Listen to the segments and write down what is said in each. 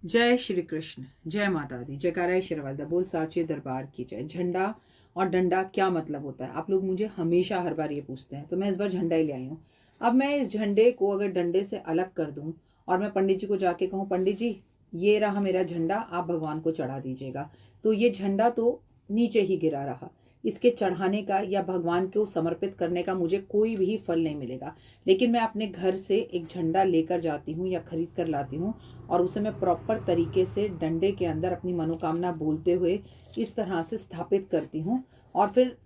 जय श्री कृष्ण, जय माता दी, जयकारा शिरवालदा, बोल साचे दरबार की जय। झंडा और डंडा क्या मतलब होता है? आप लोग मुझे हमेशा हर बार ये पूछते हैं, तो मैं इस बार झंडा ही ले आई हूँ। अब मैं इस झंडे को अगर डंडे से अलग कर दूं और मैं पंडित जी को जाके कहूँ, पंडित जी ये रहा मेरा झंडा, आप भगवान को चढ़ा दीजिएगा, तो ये झंडा तो नीचे ही गिरा रहा। इसके चढ़ाने का या भगवान को समर्पित करने का मुझे कोई भी फल नहीं मिलेगा। लेकिन मैं अपने घर से एक झंडा लेकर जाती हूँ या खरीद कर लाती हूँ और उसे मैं प्रॉपर तरीके से डंडे के अंदर अपनी मनोकामना बोलते हुए इस तरह से स्थापित करती हूँ और फिर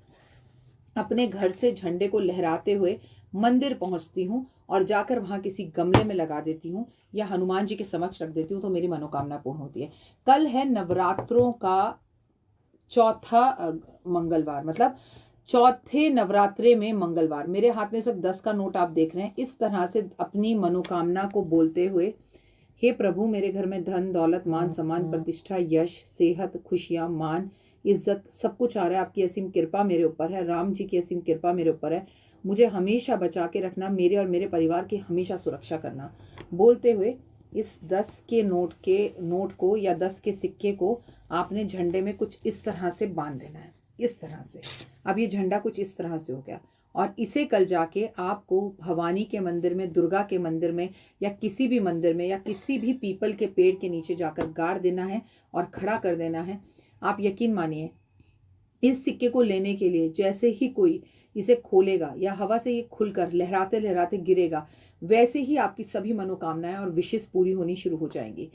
अपने घर से झंडे को लहराते हुए मंदिर पहुंचती हूँ और जाकर वहां किसी गमले में लगा देती हूँ या हनुमान जी के समक्ष रख देती हूँ, तो मेरी मनोकामना पूर्ण होती है। कल है नवरात्रों का चौथा मंगलवार, मतलब चौथे नवरात्रे में मंगलवार। मेरे हाथ में इस वक्त 10 का नोट आप देख रहे हैं। इस तरह से अपनी मनोकामना को बोलते हुए, हे प्रभु मेरे घर में धन दौलत मान सम्मान प्रतिष्ठा यश सेहत खुशियां मान इज्जत सब कुछ आ रहा है। आपकी असीम कृपा मेरे ऊपर है, राम जी की असीम कृपा मेरे ऊपर है। मुझे हमेशा बचा के रखना, मेरे और मेरे परिवार की हमेशा सुरक्षा करना, बोलते हुए इस 10 के नोट को या 10 के सिक्के को आपने झंडे में कुछ इस तरह से बांध देना है, इस तरह से। अब ये झंडा कुछ इस तरह से हो गया और इसे कल जाके आपको भवानी के मंदिर में, दुर्गा के मंदिर में या किसी भी मंदिर में या किसी भी पीपल के पेड़ के नीचे जाकर गाड़ देना है और खड़ा कर देना है। आप यकीन मानिए, इस सिक्के को लेने के लिए जैसे ही कोई इसे खोलेगा या हवा से ये खुलकर लहराते लहराते गिरेगा, वैसे ही आपकी सभी मनोकामनाएं और विशेष पूरी होनी शुरू हो जाएंगी।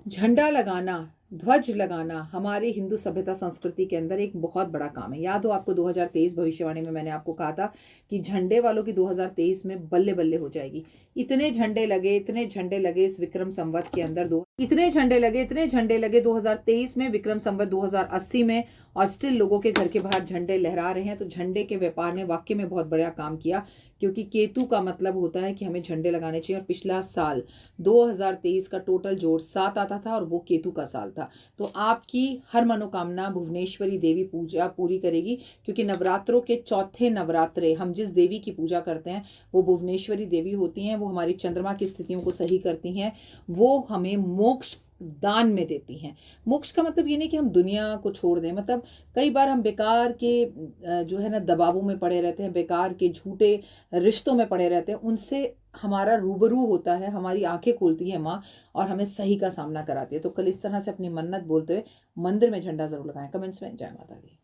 झंडा लगाना, ध्वज लगाना हमारे हिंदू सभ्यता संस्कृति के अंदर एक बहुत बड़ा काम है। याद हो आपको 2023 भविष्यवाणी में मैंने आपको कहा था कि झंडे वालों की 2023 में बल्ले बल्ले हो जाएगी। इतने झंडे लगे इस विक्रम संवत के अंदर, इतने झंडे लगे 2023 में, विक्रम संवत 2080 में, और स्टिल लोगों के घर के बाहर झंडे लहरा रहे हैं। तो झंडे के व्यापार ने वाकई में बहुत बड़ा काम किया, क्योंकि केतु का मतलब होता है कि हमें झंडे लगाने चाहिए। और पिछला साल 2023 का टोटल जोड़ 7 आता था और वो केतु का साल था। तो आपकी हर मनोकामना भुवनेश्वरी देवी पूजा पूरी करेगी, क्योंकि नवरात्रों के चौथे नवरात्रे हम जिस देवी की पूजा करते हैं वो भुवनेश्वरी देवी होती हैं। वो हमारी चंद्रमा की स्थितियों को सही करती हैं, वो हमें मोक्ष दान में देती हैं। मोक्ष का मतलब ये नहीं कि हम दुनिया को छोड़ दें, मतलब कई बार हम बेकार के जो है ना दबावों में पड़े रहते हैं, बेकार के झूठे रिश्तों में पड़े रहते हैं। उनसे हमारा रूबरू होता है, हमारी आंखें खोलती है माँ और हमें सही का सामना कराती है। तो कल इस तरह से अपनी मन्नत बोलते हुए मंदिर में झंडा जरूर लगाएं। कमेंट्स में जय माता दी।